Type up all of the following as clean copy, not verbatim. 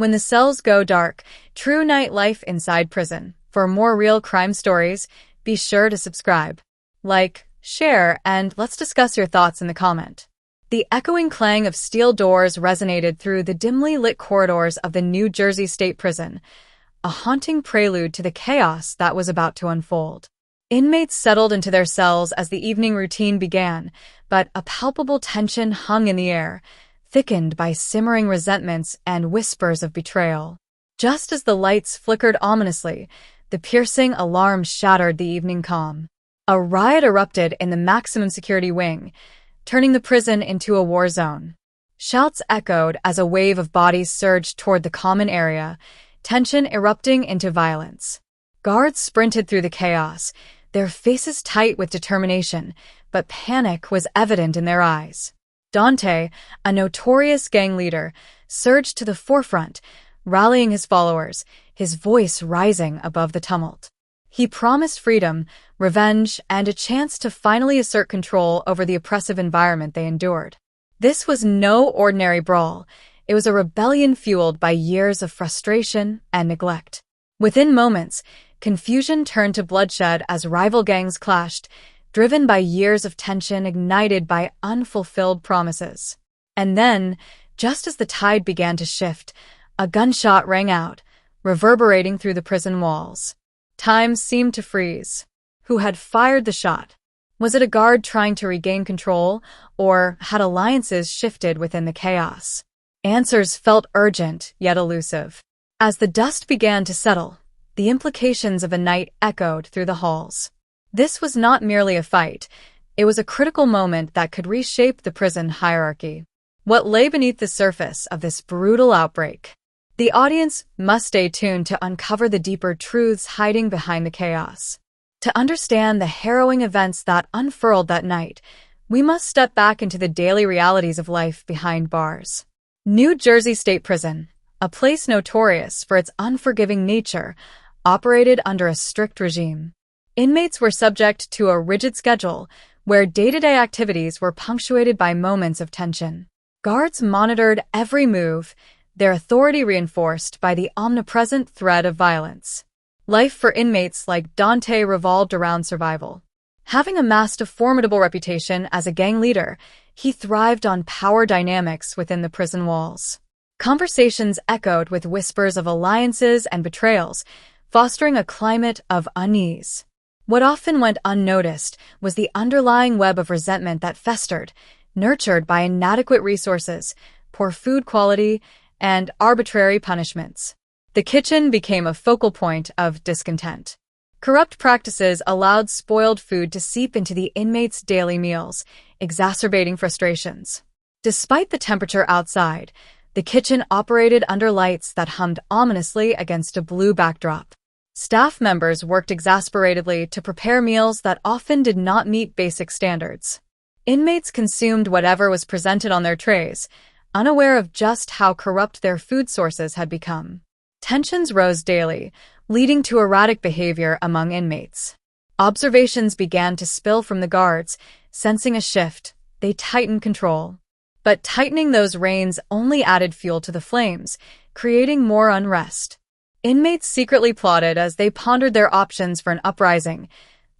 When the cells go dark, true nightlife inside prison. For more real crime stories, be sure to subscribe, like, share, and let's discuss your thoughts in the comment. The echoing clang of steel doors resonated through the dimly lit corridors of the New Jersey State Prison, a haunting prelude to the chaos that was about to unfold. Inmates settled into their cells as the evening routine began, but a palpable tension hung in the air, thickened by simmering resentments and whispers of betrayal. Just as the lights flickered ominously, the piercing alarm shattered the evening calm. A riot erupted in the maximum security wing, turning the prison into a war zone. Shouts echoed as a wave of bodies surged toward the common area, tension erupting into violence. Guards sprinted through the chaos, their faces tight with determination, but panic was evident in their eyes. Dante, a notorious gang leader, surged to the forefront, rallying his followers, his voice rising above the tumult. He promised freedom, revenge, and a chance to finally assert control over the oppressive environment they endured. This was no ordinary brawl. It was a rebellion fueled by years of frustration and neglect. Within moments, confusion turned to bloodshed as rival gangs clashed, driven by years of tension ignited by unfulfilled promises. And then, just as the tide began to shift, a gunshot rang out, reverberating through the prison walls. Time seemed to freeze. Who had fired the shot? Was it a guard trying to regain control, or had alliances shifted within the chaos? Answers felt urgent, yet elusive. As the dust began to settle, the implications of a night echoed through the halls. This was not merely a fight. It was a critical moment that could reshape the prison hierarchy. What lay beneath the surface of this brutal outbreak? The audience must stay tuned to uncover the deeper truths hiding behind the chaos. To understand the harrowing events that unfurled that night, we must step back into the daily realities of life behind bars. New Jersey State Prison, a place notorious for its unforgiving nature, operated under a strict regime. Inmates were subject to a rigid schedule where day-to-day activities were punctuated by moments of tension. Guards monitored every move, their authority reinforced by the omnipresent threat of violence. Life for inmates like Dante revolved around survival. Having amassed a formidable reputation as a gang leader, he thrived on power dynamics within the prison walls. Conversations echoed with whispers of alliances and betrayals, fostering a climate of unease. What often went unnoticed was the underlying web of resentment that festered, nurtured by inadequate resources, poor food quality, and arbitrary punishments. The kitchen became a focal point of discontent. Corrupt practices allowed spoiled food to seep into the inmates' daily meals, exacerbating frustrations. Despite the temperature outside, the kitchen operated under lights that hummed ominously against a blue backdrop. Staff members worked exasperatedly to prepare meals that often did not meet basic standards. Inmates consumed whatever was presented on their trays, unaware of just how corrupt their food sources had become. Tensions rose daily, leading to erratic behavior among inmates. Observations began to spill from the guards. Sensing a shift, they tightened control. But tightening those reins only added fuel to the flames, creating more unrest. Inmates secretly plotted as they pondered their options for an uprising,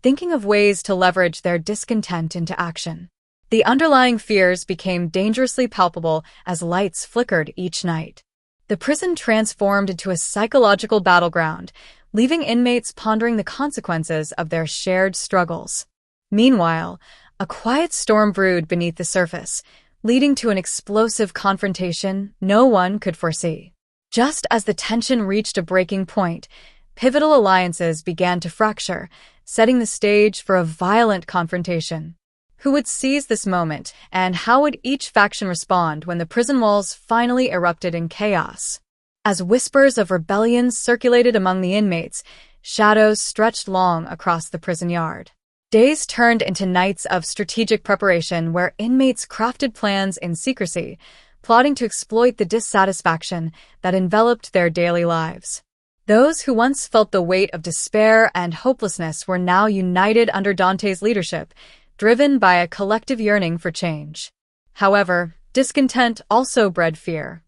thinking of ways to leverage their discontent into action. The underlying fears became dangerously palpable as lights flickered each night. The prison transformed into a psychological battleground, leaving inmates pondering the consequences of their shared struggles. Meanwhile, a quiet storm brewed beneath the surface, leading to an explosive confrontation no one could foresee. Just as the tension reached a breaking point, pivotal alliances began to fracture, setting the stage for a violent confrontation. Who would seize this moment, and how would each faction respond when the prison walls finally erupted in chaos? As whispers of rebellion circulated among the inmates, shadows stretched long across the prison yard. Days turned into nights of strategic preparation where inmates crafted plans in secrecy, plotting to exploit the dissatisfaction that enveloped their daily lives. Those who once felt the weight of despair and hopelessness were now united under Dante's leadership, driven by a collective yearning for change. However, discontent also bred fear.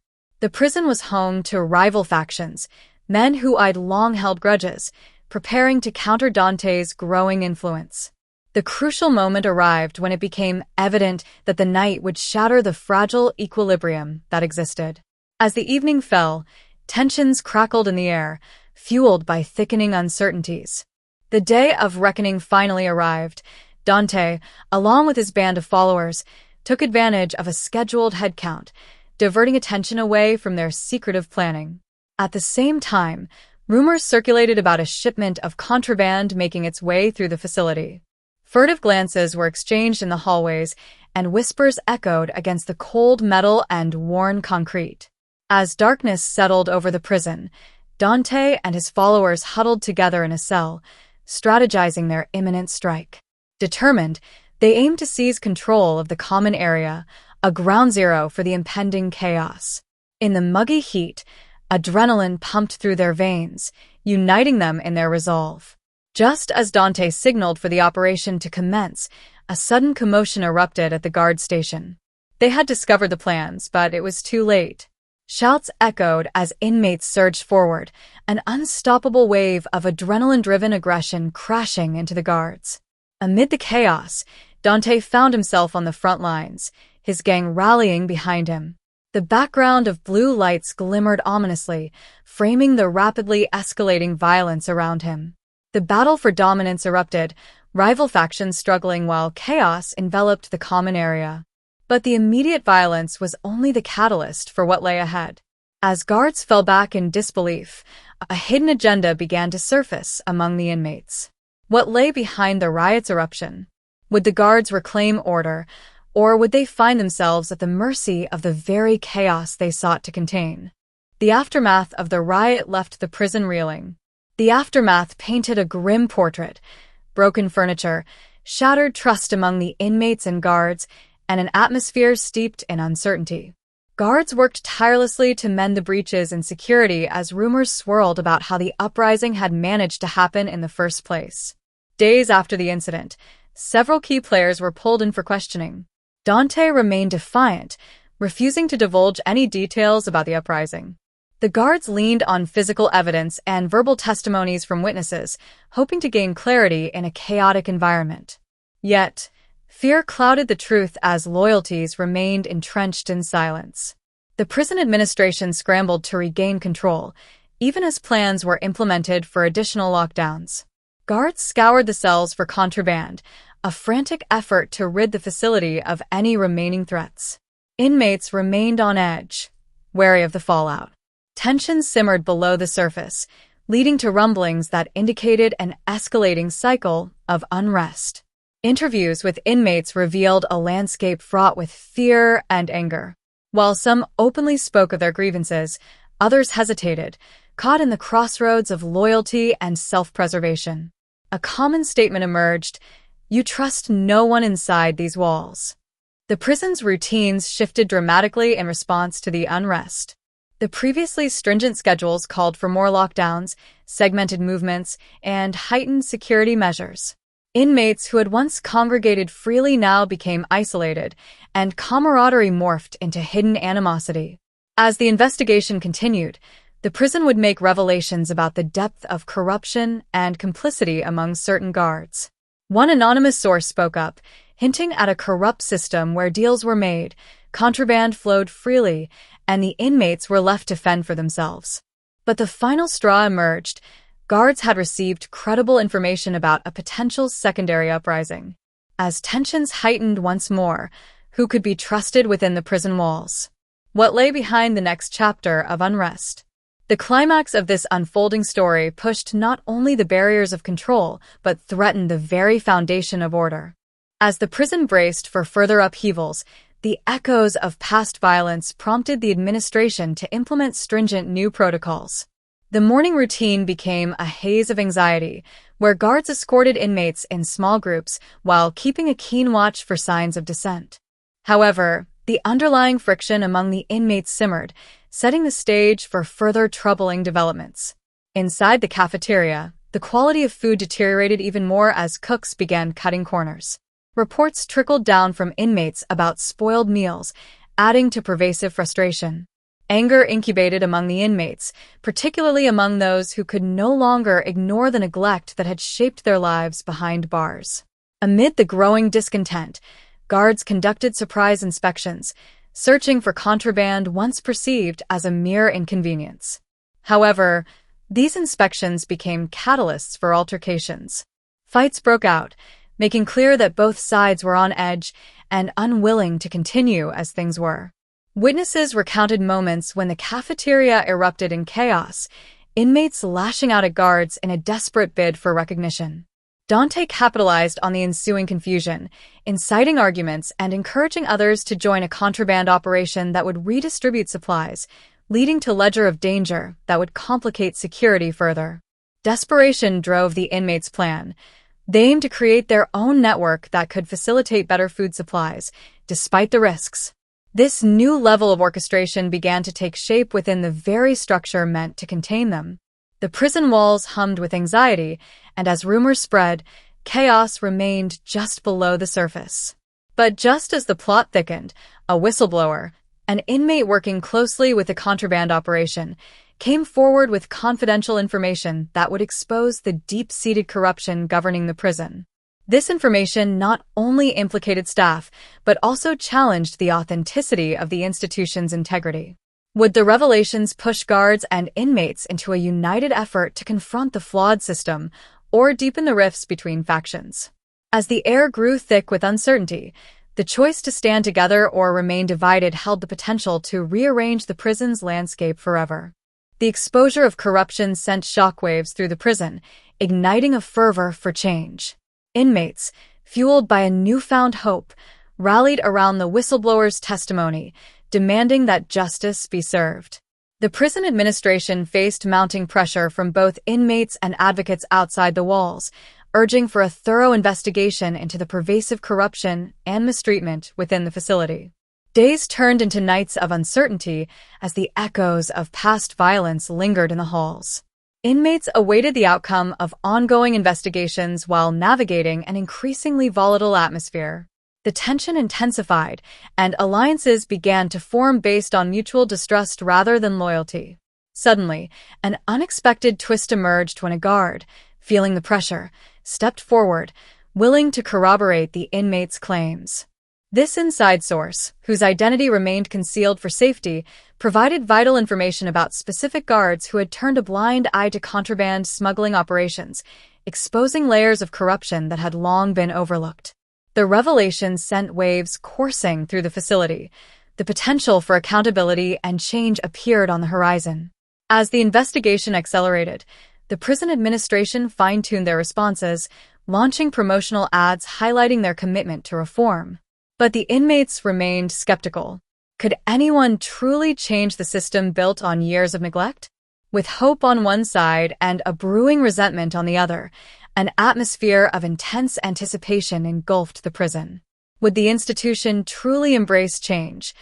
The prison was home to rival factions, men who I'd long held grudges, preparing to counter Dante's growing influence. The crucial moment arrived when it became evident that the night would shatter the fragile equilibrium that existed. As the evening fell, tensions crackled in the air, fueled by thickening uncertainties. The day of reckoning finally arrived. Dante, along with his band of followers, took advantage of a scheduled headcount, diverting attention away from their secretive planning. At the same time, rumors circulated about a shipment of contraband making its way through the facility. Furtive glances were exchanged in the hallways, and whispers echoed against the cold metal and worn concrete. As darkness settled over the prison, Dante and his followers huddled together in a cell, strategizing their imminent strike. Determined, they aimed to seize control of the common area, a ground zero for the impending chaos. In the muggy heat, adrenaline pumped through their veins, uniting them in their resolve. Just as Dante signaled for the operation to commence, a sudden commotion erupted at the guard station. They had discovered the plans, but it was too late. Shouts echoed as inmates surged forward, an unstoppable wave of adrenaline-driven aggression crashing into the guards. Amid the chaos, Dante found himself on the front lines, his gang rallying behind him. The background of blue lights glimmered ominously, framing the rapidly escalating violence around him. The battle for dominance erupted, rival factions struggling while chaos enveloped the common area. But the immediate violence was only the catalyst for what lay ahead. As guards fell back in disbelief, a hidden agenda began to surface among the inmates. What lay behind the riot's eruption? Would the guards reclaim order, or would they find themselves at the mercy of the very chaos they sought to contain? The aftermath of the riot left the prison reeling. The aftermath painted a grim portrait: broken furniture, shattered trust among the inmates and guards, and an atmosphere steeped in uncertainty. Guards worked tirelessly to mend the breaches in security as rumors swirled about how the uprising had managed to happen in the first place. Days after the incident, several key players were pulled in for questioning. Dante remained defiant, refusing to divulge any details about the uprising. The guards leaned on physical evidence and verbal testimonies from witnesses, hoping to gain clarity in a chaotic environment. Yet, fear clouded the truth as loyalties remained entrenched in silence. The prison administration scrambled to regain control, even as plans were implemented for additional lockdowns. Guards scoured the cells for contraband, a frantic effort to rid the facility of any remaining threats. Inmates remained on edge, wary of the fallout. Tensions simmered below the surface, leading to rumblings that indicated an escalating cycle of unrest. Interviews with inmates revealed a landscape fraught with fear and anger. While some openly spoke of their grievances, others hesitated, caught in the crossroads of loyalty and self-preservation. A common statement emerged: "You trust no one inside these walls." The prison's routines shifted dramatically in response to the unrest. The previously stringent schedules called for more lockdowns, segmented movements, and heightened security measures. Inmates who had once congregated freely now became isolated, and camaraderie morphed into hidden animosity. As the investigation continued, the prison would make revelations about the depth of corruption and complicity among certain guards. One anonymous source spoke up, hinting at a corrupt system where deals were made, contraband flowed freely, and the inmates were left to fend for themselves. But the final straw emerged. Guards had received credible information about a potential secondary uprising. As tensions heightened once more, who could be trusted within the prison walls? What lay behind the next chapter of unrest? The climax of this unfolding story pushed not only the barriers of control, but threatened the very foundation of order. As the prison braced for further upheavals, the echoes of past violence prompted the administration to implement stringent new protocols. The morning routine became a haze of anxiety, where guards escorted inmates in small groups while keeping a keen watch for signs of dissent. However, the underlying friction among the inmates simmered, setting the stage for further troubling developments. Inside the cafeteria, the quality of food deteriorated even more as cooks began cutting corners. Reports trickled down from inmates about spoiled meals, adding to pervasive frustration. Anger incubated among the inmates, particularly among those who could no longer ignore the neglect that had shaped their lives behind bars. Amid the growing discontent, guards conducted surprise inspections, searching for contraband once perceived as a mere inconvenience. However, these inspections became catalysts for altercations. Fights broke out, making clear that both sides were on edge and unwilling to continue as things were. Witnesses recounted moments when the cafeteria erupted in chaos, inmates lashing out at guards in a desperate bid for recognition. Dante capitalized on the ensuing confusion, inciting arguments and encouraging others to join a contraband operation that would redistribute supplies, leading to ledger of danger that would complicate security further. Desperation drove the inmates' plan. They aimed to create their own network that could facilitate better food supplies, despite the risks. This new level of orchestration began to take shape within the very structure meant to contain them. The prison walls hummed with anxiety, and as rumors spread, chaos remained just below the surface. But just as the plot thickened, a whistleblower, an inmate working closely with the contraband operation, came forward with confidential information that would expose the deep-seated corruption governing the prison. This information not only implicated staff, but also challenged the authenticity of the institution's integrity. Would the revelations push guards and inmates into a united effort to confront the flawed system or deepen the rifts between factions? As the air grew thick with uncertainty, the choice to stand together or remain divided held the potential to rearrange the prison's landscape forever. The exposure of corruption sent shockwaves through the prison, igniting a fervor for change. Inmates, fueled by a newfound hope, rallied around the whistleblower's testimony, demanding that justice be served. The prison administration faced mounting pressure from both inmates and advocates outside the walls, urging for a thorough investigation into the pervasive corruption and mistreatment within the facility. Days turned into nights of uncertainty as the echoes of past violence lingered in the halls. Inmates awaited the outcome of ongoing investigations while navigating an increasingly volatile atmosphere. The tension intensified, and alliances began to form based on mutual distrust rather than loyalty. Suddenly, an unexpected twist emerged when a guard, feeling the pressure, stepped forward, willing to corroborate the inmates' claims. This inside source, whose identity remained concealed for safety, provided vital information about specific guards who had turned a blind eye to contraband smuggling operations, exposing layers of corruption that had long been overlooked. The revelation sent waves coursing through the facility. The potential for accountability and change appeared on the horizon. As the investigation accelerated, the prison administration fine-tuned their responses, launching promotional ads highlighting their commitment to reform. But the inmates remained skeptical. Could anyone truly change the system built on years of neglect? With hope on one side and a brewing resentment on the other, an atmosphere of intense anticipation engulfed the prison. Would the institution truly embrace change,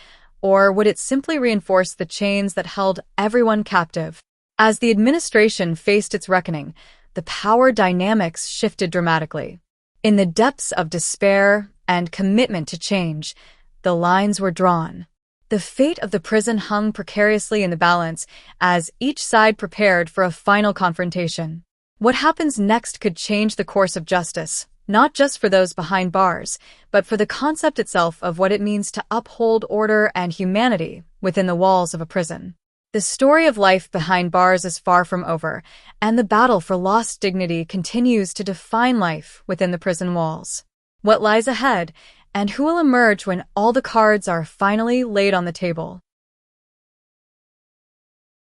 or would it simply reinforce the chains that held everyone captive? As the administration faced its reckoning, the power dynamics shifted dramatically. In the depths of despair and commitment to change, the lines were drawn. The fate of the prison hung precariously in the balance as each side prepared for a final confrontation. What happens next could change the course of justice, not just for those behind bars, but for the concept itself of what it means to uphold order and humanity within the walls of a prison. The story of life behind bars is far from over, and the battle for lost dignity continues to define life within the prison walls. What lies ahead, and who will emerge when all the cards are finally laid on the table?